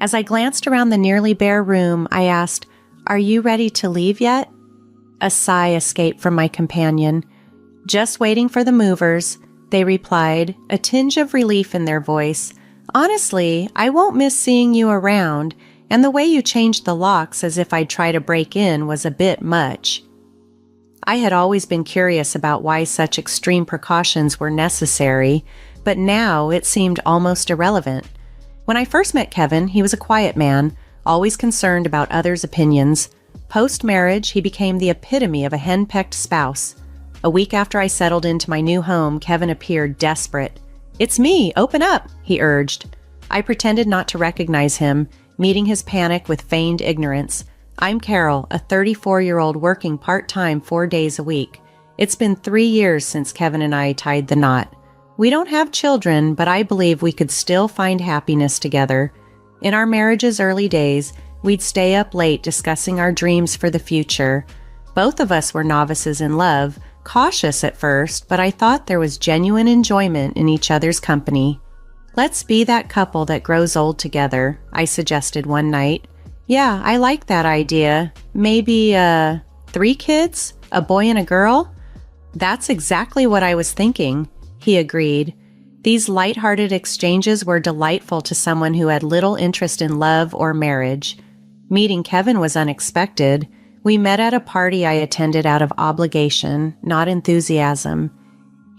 As I glanced around the nearly bare room, I asked, "Are you ready to leave yet?" A sigh escaped from my companion. "Just waiting for the movers," they replied, a tinge of relief in their voice. "Honestly, I won't miss seeing you around, and the way you changed the locks as if I'd try to break in was a bit much." I had always been curious about why such extreme precautions were necessary, but now it seemed almost irrelevant. When I first met Kevin, he was a quiet man, always concerned about others' opinions. Post-marriage, he became the epitome of a henpecked spouse. A week after I settled into my new home, Kevin appeared desperate. "It's me, open up," he urged. I pretended not to recognize him, meeting his panic with feigned ignorance. "I'm Carol, a 34-year-old working part-time 4 days a week. It's been 3 years since Kevin and I tied the knot. We don't have children, but I believe we could still find happiness together. In our marriage's early days, we'd stay up late discussing our dreams for the future. Both of us were novices in love, cautious at first, but I thought there was genuine enjoyment in each other's company. Let's be that couple that grows old together," I suggested one night. "Yeah, I like that idea. Maybe, 3 kids? A boy and a girl?" "That's exactly what I was thinking," he agreed. These light-hearted exchanges were delightful to someone who had little interest in love or marriage. Meeting Kevin was unexpected. We met at a party I attended out of obligation, not enthusiasm.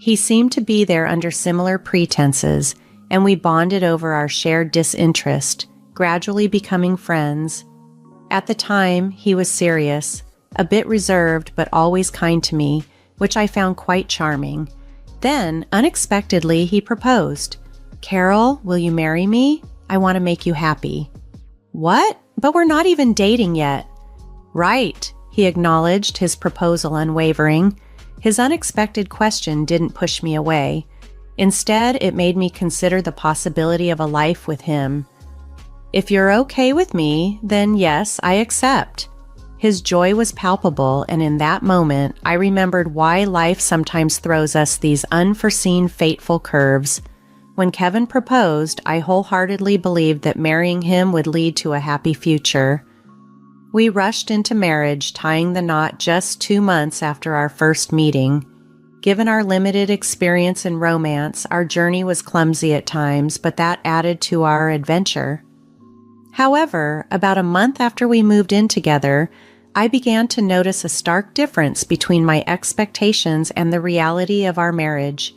He seemed to be there under similar pretenses, and we bonded over our shared disinterest, gradually becoming friends. At the time, he was serious, a bit reserved but always kind to me, which I found quite charming. Then, unexpectedly, he proposed. "Carol, will you marry me? I want to make you happy." "What? But we're not even dating yet." "Right," he acknowledged, his proposal unwavering. His unexpected question didn't push me away. Instead, it made me consider the possibility of a life with him. "If you're okay with me, then yes, I accept." His joy was palpable, and in that moment, I remembered why life sometimes throws us these unforeseen fateful curves. When Kevin proposed, I wholeheartedly believed that marrying him would lead to a happy future. We rushed into marriage, tying the knot just 2 months after our first meeting. Given our limited experience in romance, our journey was clumsy at times, but that added to our adventure. However, about a month after we moved in together, I began to notice a stark difference between my expectations and the reality of our marriage.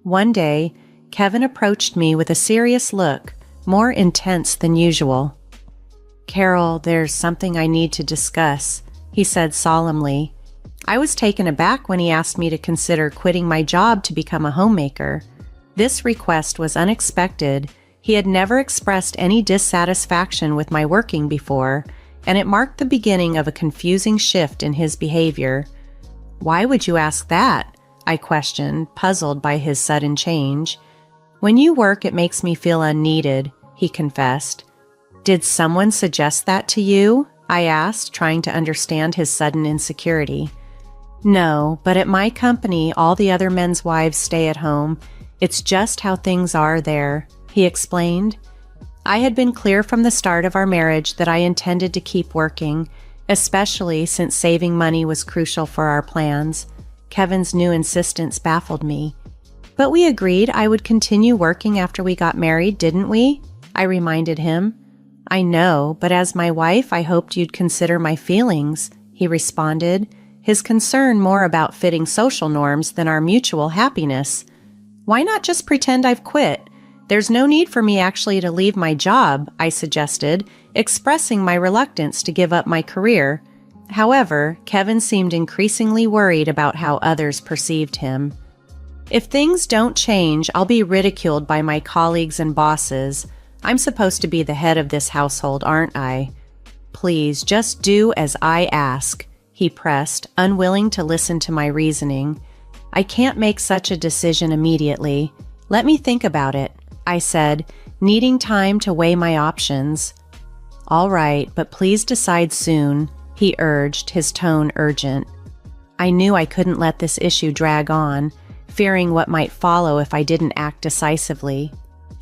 One day, Kevin approached me with a serious look, more intense than usual. "Carol, there's something I need to discuss," he said solemnly. I was taken aback when he asked me to consider quitting my job to become a homemaker. This request was unexpected. He had never expressed any dissatisfaction with my working before, and it marked the beginning of a confusing shift in his behavior. "Why would you ask that?" I questioned, puzzled by his sudden change. "When you work, it makes me feel unneeded," he confessed. "Did someone suggest that to you?" I asked, trying to understand his sudden insecurity. "No, but at my company, all the other men's wives stay at home. It's just how things are there," he explained. I had been clear from the start of our marriage that I intended to keep working, especially since saving money was crucial for our plans. Kevin's new insistence baffled me. "But we agreed I would continue working after we got married, didn't we?" I reminded him. "I know, but as my wife, I hoped you'd consider my feelings," he responded, his concern more about fitting social norms than our mutual happiness. "Why not just pretend I've quit? There's no need for me actually to leave my job," I suggested, expressing my reluctance to give up my career. However, Kevin seemed increasingly worried about how others perceived him. "If things don't change, I'll be ridiculed by my colleagues and bosses. I'm supposed to be the head of this household, aren't I? Please, just do as I ask," he pressed, unwilling to listen to my reasoning. "I can't make such a decision immediately. Let me think about it," I said, needing time to weigh my options. "All right, but please decide soon," he urged, his tone urgent. I knew I couldn't let this issue drag on, fearing what might follow if I didn't act decisively.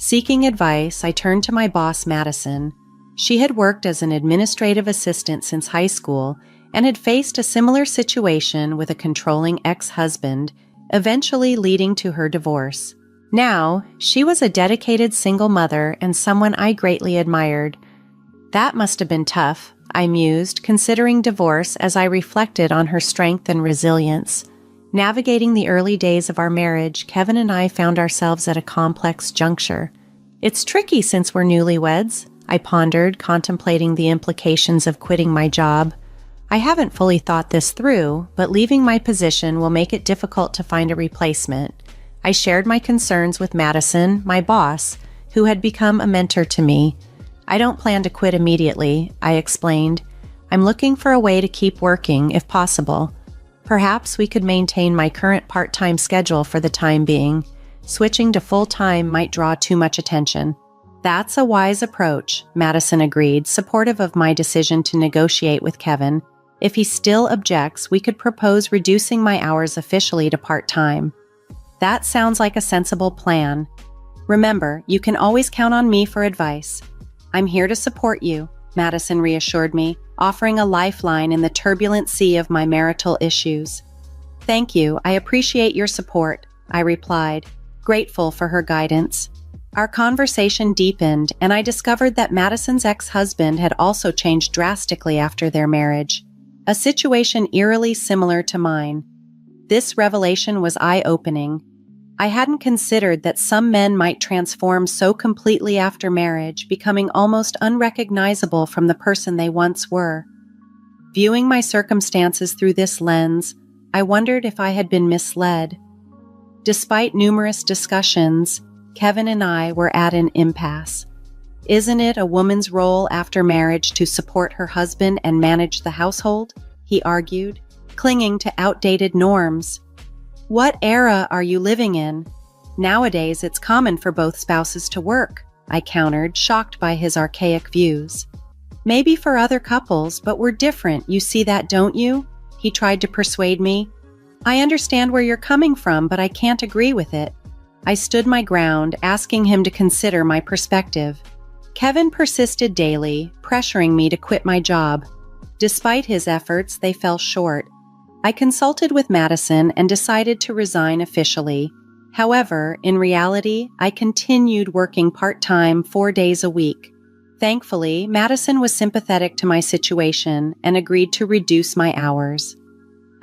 Seeking advice, I turned to my boss, Madison. She had worked as an administrative assistant since high school and had faced a similar situation with a controlling ex-husband, eventually leading to her divorce. Now, she was a dedicated single mother and someone I greatly admired. That must have been tough, I mused, considering divorce as I reflected on her strength and resilience. Navigating the early days of our marriage, Kevin and I found ourselves at a complex juncture. It's tricky since we're newlyweds, I pondered, contemplating the implications of quitting my job. I haven't fully thought this through, but leaving my position will make it difficult to find a replacement. I shared my concerns with Madison, my boss, who had become a mentor to me. I don't plan to quit immediately, I explained. I'm looking for a way to keep working, if possible. Perhaps we could maintain my current part-time schedule for the time being. Switching to full-time might draw too much attention. That's a wise approach, Madison agreed, supportive of my decision to negotiate with Kevin. If he still objects, we could propose reducing my hours officially to part-time. That sounds like a sensible plan. Remember, you can always count on me for advice. I'm here to support you, Madison reassured me, offering a lifeline in the turbulent sea of my marital issues. Thank you, I appreciate your support, I replied, grateful for her guidance. Our conversation deepened, and I discovered that Madison's ex-husband had also changed drastically after their marriage, a situation eerily similar to mine. This revelation was eye-opening. I hadn't considered that some men might transform so completely after marriage, becoming almost unrecognizable from the person they once were. Viewing my circumstances through this lens, I wondered if I had been misled. Despite numerous discussions, Kevin and I were at an impasse. Isn't it a woman's role after marriage to support her husband and manage the household? He argued, clinging to outdated norms. What era are you living in? Nowadays, it's common for both spouses to work, I countered, shocked by his archaic views. Maybe for other couples, but we're different. You see that, don't you? He tried to persuade me. I understand where you're coming from, but I can't agree with it. I stood my ground, asking him to consider my perspective. Kevin persisted daily, pressuring me to quit my job. Despite his efforts, they fell short. I consulted with Madison and decided to resign officially. However, in reality, I continued working part-time 4 days a week. Thankfully, Madison was sympathetic to my situation and agreed to reduce my hours.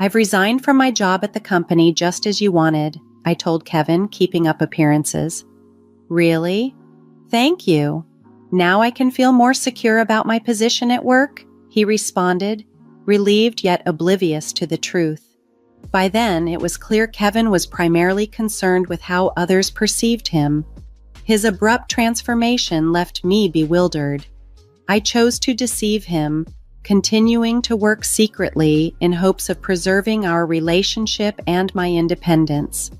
I've resigned from my job at the company just as you wanted, I told Kevin, keeping up appearances. Really? Thank you. Now I can feel more secure about my position at work, he responded, relieved yet oblivious to the truth. By then, it was clear Kevin was primarily concerned with how others perceived him. His abrupt transformation left me bewildered. I chose to deceive him, continuing to work secretly in hopes of preserving our relationship and my independence.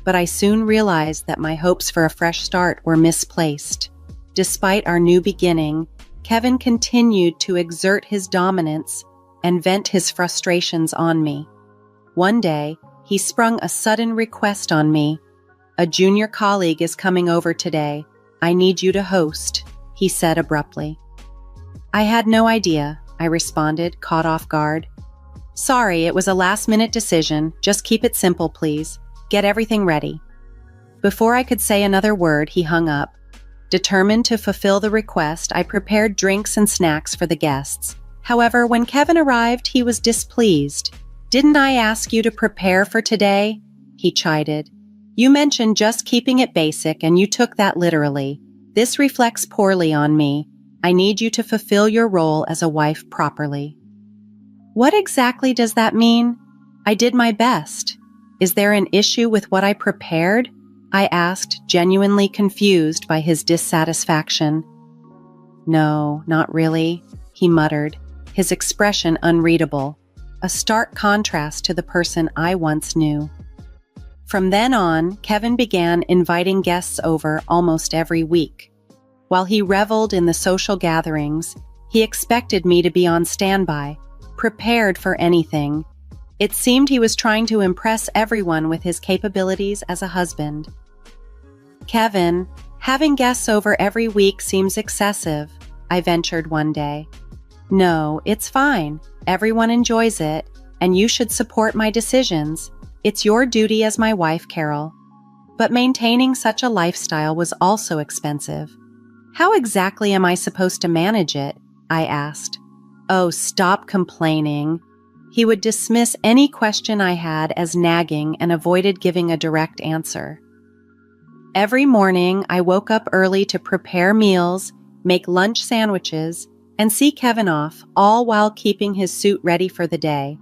But I soon realized that my hopes for a fresh start were misplaced. Despite our new beginning, Kevin continued to exert his dominance and vent his frustrations on me. One day, he sprung a sudden request on me. A junior colleague is coming over today. I need you to host, he said abruptly. I had no idea, I responded, caught off guard. Sorry, it was a last-minute decision. Just keep it simple, please. Get everything ready. Before I could say another word, he hung up. Determined to fulfill the request, I prepared drinks and snacks for the guests. However, when Kevin arrived, he was displeased. Didn't I ask you to prepare for today? He chided. You mentioned just keeping it basic, and you took that literally. This reflects poorly on me. I need you to fulfill your role as a wife properly. What exactly does that mean? I did my best. Is there an issue with what I prepared? I asked, genuinely confused by his dissatisfaction. No, not really, he muttered, his expression unreadable, a stark contrast to the person I once knew. From then on, Kevin began inviting guests over almost every week. While he reveled in the social gatherings, he expected me to be on standby, prepared for anything. It seemed he was trying to impress everyone with his capabilities as a husband. Kevin, Having guests over every week seems excessive, I ventured one day. No, it's fine. Everyone enjoys it, and you should support my decisions. It's your duty as my wife, Carol. But maintaining such a lifestyle was also expensive. How exactly am I supposed to manage it? I asked. Oh, stop complaining. He would dismiss any question I had as nagging and avoided giving a direct answer. Every morning, I woke up early to prepare meals, make lunch sandwiches, and see Kevin off, all while keeping his suit ready for the day.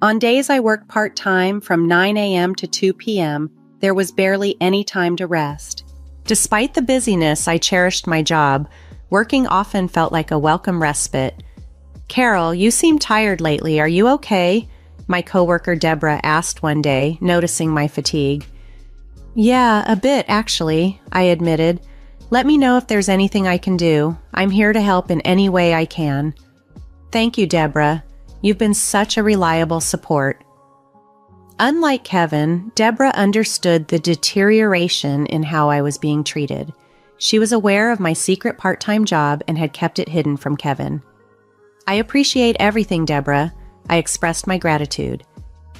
On days I worked part-time from 9 a.m. to 2 p.m., there was barely any time to rest. Despite the busyness, I cherished my job. Working often felt like a welcome respite. Carol, you seem tired lately. Are you okay? My coworker Deborah asked one day, noticing my fatigue. Yeah, a bit, actually, I admitted. Let me know if there's anything I can do. I'm here to help in any way I can. Thank you, Deborah. You've been such a reliable support. Unlike Kevin, Deborah understood the deterioration in how I was being treated. She was aware of my secret part-time job and had kept it hidden from Kevin. I appreciate everything, Deborah. I expressed my gratitude.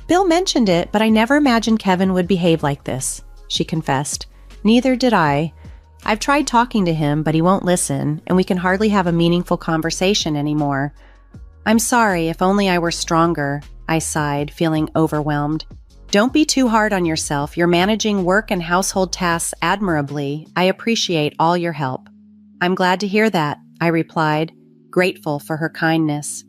Bill mentioned it, but I never imagined Kevin would behave like this, she confessed. Neither did I. I've tried talking to him, but he won't listen, and we can hardly have a meaningful conversation anymore. I'm sorry, if only I were stronger, I sighed, feeling overwhelmed. Don't be too hard on yourself. You're managing work and household tasks admirably. I appreciate all your help. I'm glad to hear that, I replied, grateful for her kindness.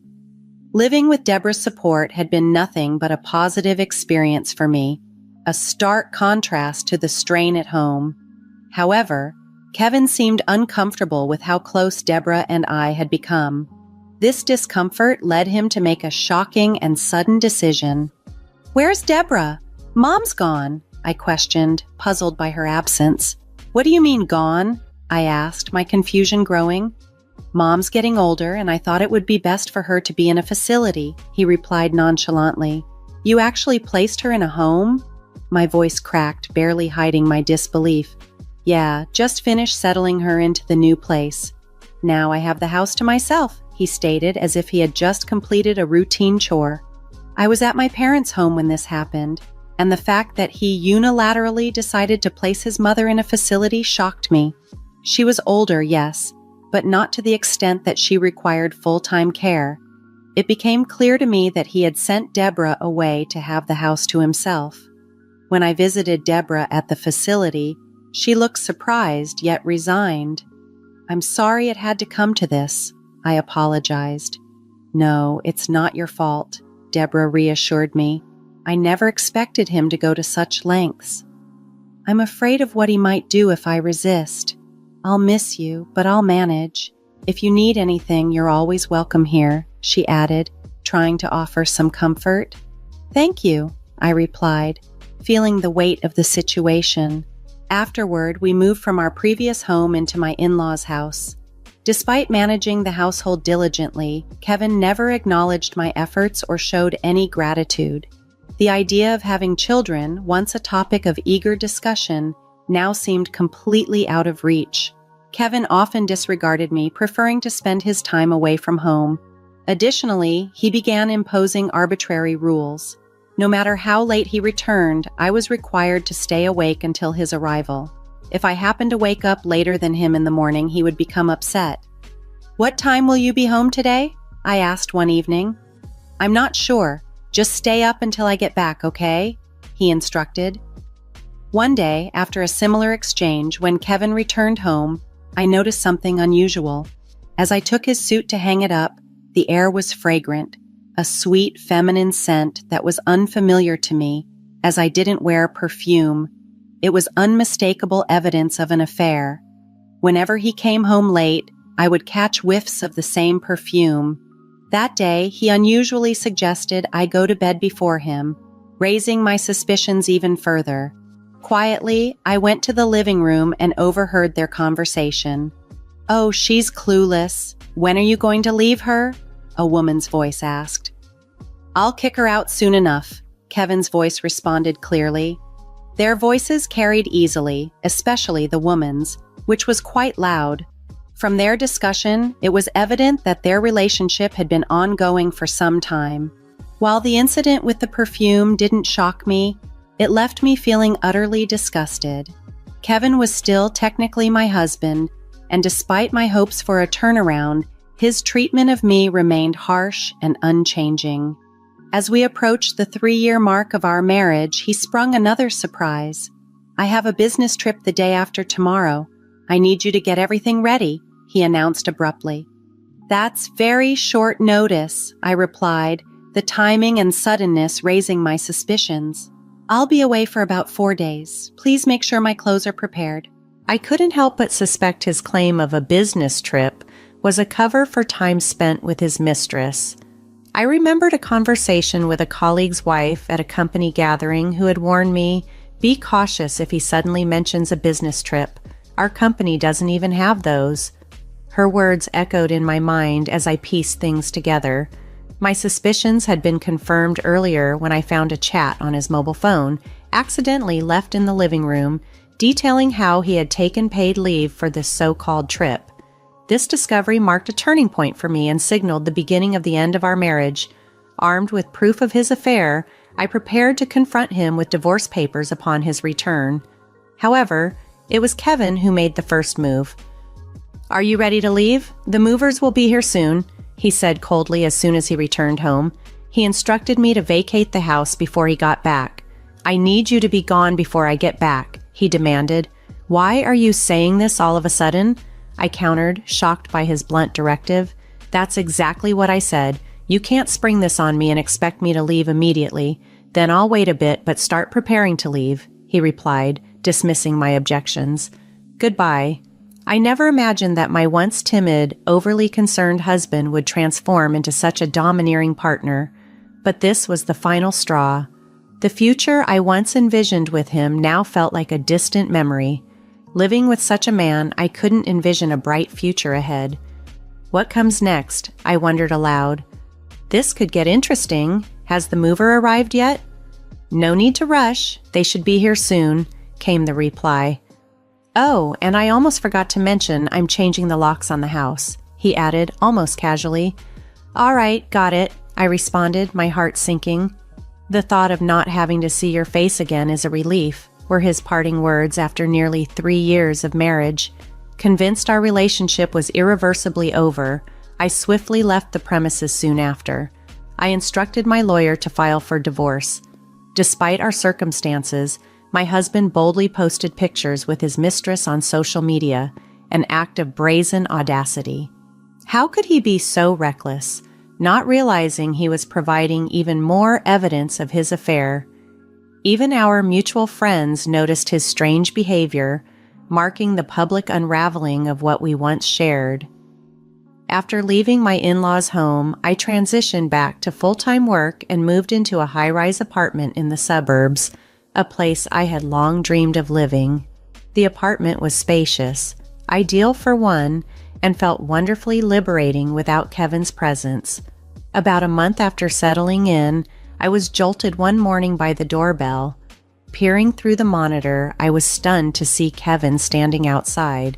Living with Deborah's support had been nothing but a positive experience for me, a stark contrast to the strain at home. However, Kevin seemed uncomfortable with how close Deborah and I had become. This discomfort led him to make a shocking and sudden decision. Where's Deborah? Mom's gone, I questioned, puzzled by her absence. What do you mean gone? I asked, my confusion growing. Mom's getting older, and I thought it would be best for her to be in a facility, he replied nonchalantly. You actually placed her in a home? My voice cracked, barely hiding my disbelief. Yeah, just finished settling her into the new place. Now I have the house to myself, he stated as if he had just completed a routine chore. I was at my parents' home when this happened, and the fact that he unilaterally decided to place his mother in a facility shocked me. She was older, yes, but not to the extent that she required full-time care. It became clear to me that he had sent Deborah away to have the house to himself. When I visited Deborah at the facility, she looked surprised yet resigned. I'm sorry it had to come to this, I apologized. No, it's not your fault, Deborah reassured me. I never expected him to go to such lengths. I'm afraid of what he might do if I resist. I'll miss you, but I'll manage. If you need anything, you're always welcome here, she added, trying to offer some comfort. Thank you, I replied, feeling the weight of the situation. Afterward, we moved from our previous home into my in-laws' house. Despite managing the household diligently, Kevin never acknowledged my efforts or showed any gratitude. The idea of having children, once a topic of eager discussion, now seemed completely out of reach. Kevin often disregarded me, preferring to spend his time away from home. Additionally, he began imposing arbitrary rules. No matter how late he returned, I was required to stay awake until his arrival. If I happened to wake up later than him in the morning, he would become upset. What time will you be home today? I asked one evening. I'm not sure. Just stay up until I get back, okay? He instructed. One day, after a similar exchange, when Kevin returned home, I noticed something unusual. As I took his suit to hang it up, the air was fragrant, a sweet feminine scent that was unfamiliar to me, as I didn't wear perfume. It was unmistakable evidence of an affair. Whenever he came home late, I would catch whiffs of the same perfume. That day, he unusually suggested I go to bed before him, raising my suspicions even further. Quietly, I went to the living room and overheard their conversation. Oh, she's clueless. When are you going to leave her? A woman's voice asked. I'll kick her out soon enough, Kevin's voice responded clearly. Their voices carried easily, especially the woman's, which was quite loud. From their discussion, it was evident that their relationship had been ongoing for some time. While the incident with the perfume didn't shock me, it left me feeling utterly disgusted. Kevin was still technically my husband, and despite my hopes for a turnaround, his treatment of me remained harsh and unchanging. As we approached the 3-year mark of our marriage, he sprung another surprise. "I have a business trip the day after tomorrow. I need you to get everything ready," he announced abruptly. "That's very short notice," I replied, the timing and suddenness raising my suspicions. "I'll be away for about 4 days. Please make sure my clothes are prepared." I couldn't help but suspect his claim of a business trip was a cover for time spent with his mistress. I remembered a conversation with a colleague's wife at a company gathering who had warned me, "Be cautious if he suddenly mentions a business trip. Our company doesn't even have those." Her words echoed in my mind as I pieced things together. My suspicions had been confirmed earlier when I found a chat on his mobile phone, accidentally left in the living room, detailing how he had taken paid leave for this so-called trip. This discovery marked a turning point for me and signaled the beginning of the end of our marriage. Armed with proof of his affair, I prepared to confront him with divorce papers upon his return. However, it was Kevin who made the first move. "Are you ready to leave? The movers will be here soon," he said coldly as soon as he returned home. He instructed me to vacate the house before he got back. "I need you to be gone before I get back," he demanded. "Why are you saying this all of a sudden?" I countered, shocked by his blunt directive. "That's exactly what I said. You can't spring this on me and expect me to leave immediately. Then I'll wait a bit, but start preparing to leave," he replied, dismissing my objections. "Goodbye." I never imagined that my once timid, overly concerned husband would transform into such a domineering partner, but this was the final straw. The future I once envisioned with him now felt like a distant memory. Living with such a man, I couldn't envision a bright future ahead. What comes next? I wondered aloud. This could get interesting. Has the mover arrived yet? "No need to rush. They should be here soon," came the reply. "Oh, and I almost forgot to mention I'm changing the locks on the house," he added almost casually. "All right, got it," I responded, my heart sinking. "The thought of not having to see your face again is a relief," were his parting words after nearly 3 years of marriage. Convinced our relationship was irreversibly over, I swiftly left the premises soon after. I instructed my lawyer to file for divorce. Despite our circumstances, my husband boldly posted pictures with his mistress on social media, an act of brazen audacity. How could he be so reckless, not realizing he was providing even more evidence of his affair? Even our mutual friends noticed his strange behavior, marking the public unraveling of what we once shared. After leaving my in-laws' home, I transitioned back to full-time work and moved into a high-rise apartment in the suburbs, a place I had long dreamed of living. The apartment was spacious, ideal for one, and felt wonderfully liberating without Kevin's presence. About a month after settling in, I was jolted one morning by the doorbell. Peering through the monitor, I was stunned to see Kevin standing outside.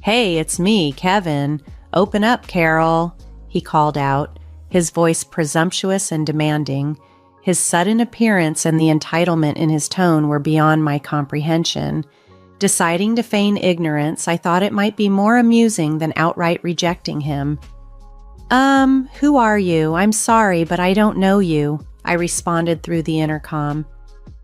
"Hey, it's me, Kevin. Open up, Carol," he called out, his voice presumptuous and demanding. His sudden appearance and the entitlement in his tone were beyond my comprehension. Deciding to feign ignorance, I thought it might be more amusing than outright rejecting him. Who are you? I'm sorry, but I don't know you," I responded through the intercom.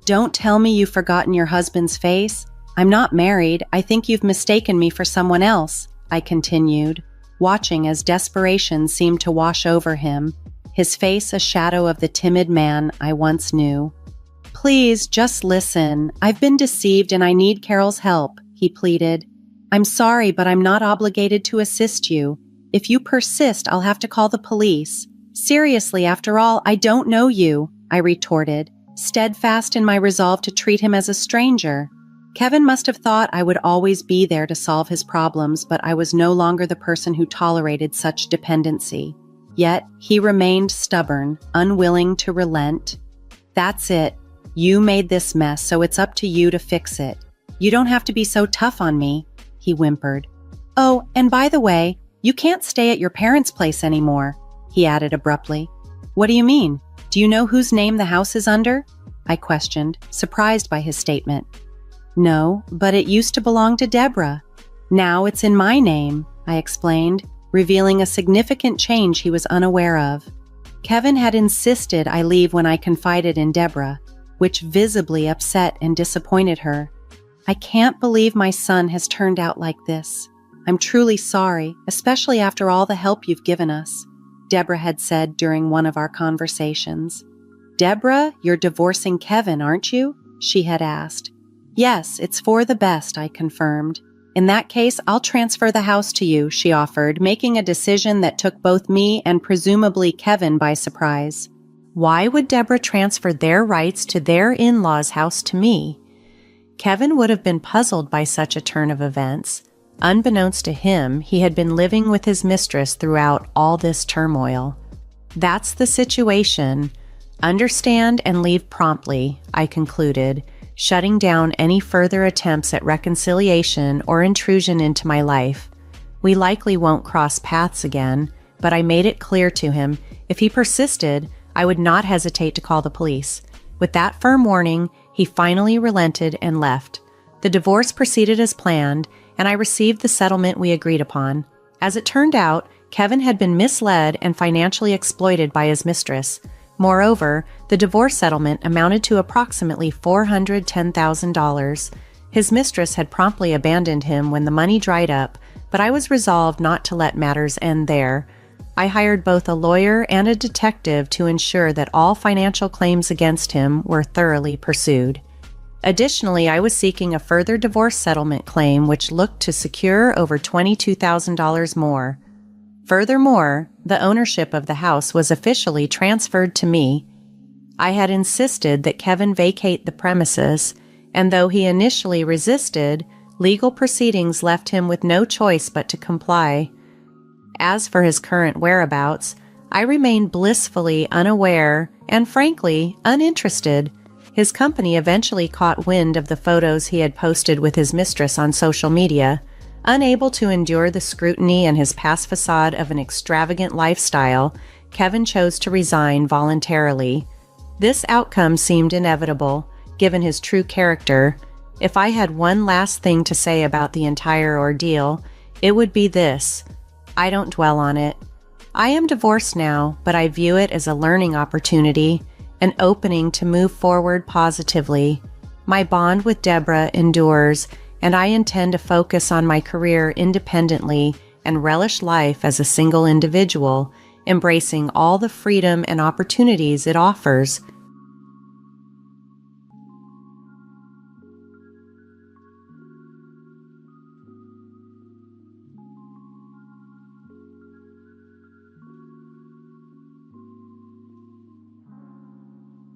"Don't tell me you've forgotten your husband's face. I'm not married. I think you've mistaken me for someone else," I continued, watching as desperation seemed to wash over him, his face a shadow of the timid man I once knew. "Please, just listen. I've been deceived and I need Carol's help," he pleaded. "I'm sorry, but I'm not obligated to assist you. If you persist, I'll have to call the police. Seriously, after all, I don't know you," I retorted, steadfast in my resolve to treat him as a stranger. Kevin must have thought I would always be there to solve his problems, but I was no longer the person who tolerated such dependency. Yet, he remained stubborn, unwilling to relent. "That's it. You made this mess, so it's up to you to fix it. You don't have to be so tough on me," he whimpered. "Oh, and by the way, you can't stay at your parents' place anymore," he added abruptly. "What do you mean? Do you know whose name the house is under?" I questioned, surprised by his statement. "No, but it used to belong to Deborah. Now it's in my name," I explained, revealing a significant change he was unaware of. Kevin had insisted I leave when I confided in Deborah, which visibly upset and disappointed her. "I can't believe my son has turned out like this. I'm truly sorry, especially after all the help you've given us," Deborah had said during one of our conversations. "Deborah, you're divorcing Kevin, aren't you?" she had asked. "Yes, it's for the best," I confirmed. "In that case, I'll transfer the house to you," she offered, making a decision that took both me and presumably Kevin by surprise. Why would Deborah transfer their rights to their in-laws' house to me? Kevin would have been puzzled by such a turn of events. Unbeknownst to him, he had been living with his mistress throughout all this turmoil. "That's the situation. Understand and leave promptly," I concluded, shutting down any further attempts at reconciliation or intrusion into my life. We likely won't cross paths again, but I made it clear to him if he persisted, I would not hesitate to call the police. With that firm warning, he finally relented and left. The divorce proceeded as planned, and I received the settlement we agreed upon. As it turned out, Kevin had been misled and financially exploited by his mistress. Moreover, the divorce settlement amounted to approximately $410,000. His mistress had promptly abandoned him when the money dried up, but I was resolved not to let matters end there. I hired both a lawyer and a detective to ensure that all financial claims against him were thoroughly pursued. Additionally, I was seeking a further divorce settlement claim which looked to secure over $22,000 more. Furthermore, the ownership of the house was officially transferred to me. I had insisted that Kevin vacate the premises, and though he initially resisted, legal proceedings left him with no choice but to comply. As for his current whereabouts, I remained blissfully unaware and frankly uninterested. His company eventually caught wind of the photos he had posted with his mistress on social media. Unable to endure the scrutiny and his past facade of an extravagant lifestyle, Kevin chose to resign voluntarily. This outcome seemed inevitable, given his true character. If I had one last thing to say about the entire ordeal, it would be this: I don't dwell on it. I am divorced now, but I view it as a learning opportunity, an opening to move forward positively. My bond with Deborah endures, and I intend to focus on my career independently and relish life as a single individual, embracing all the freedom and opportunities it offers.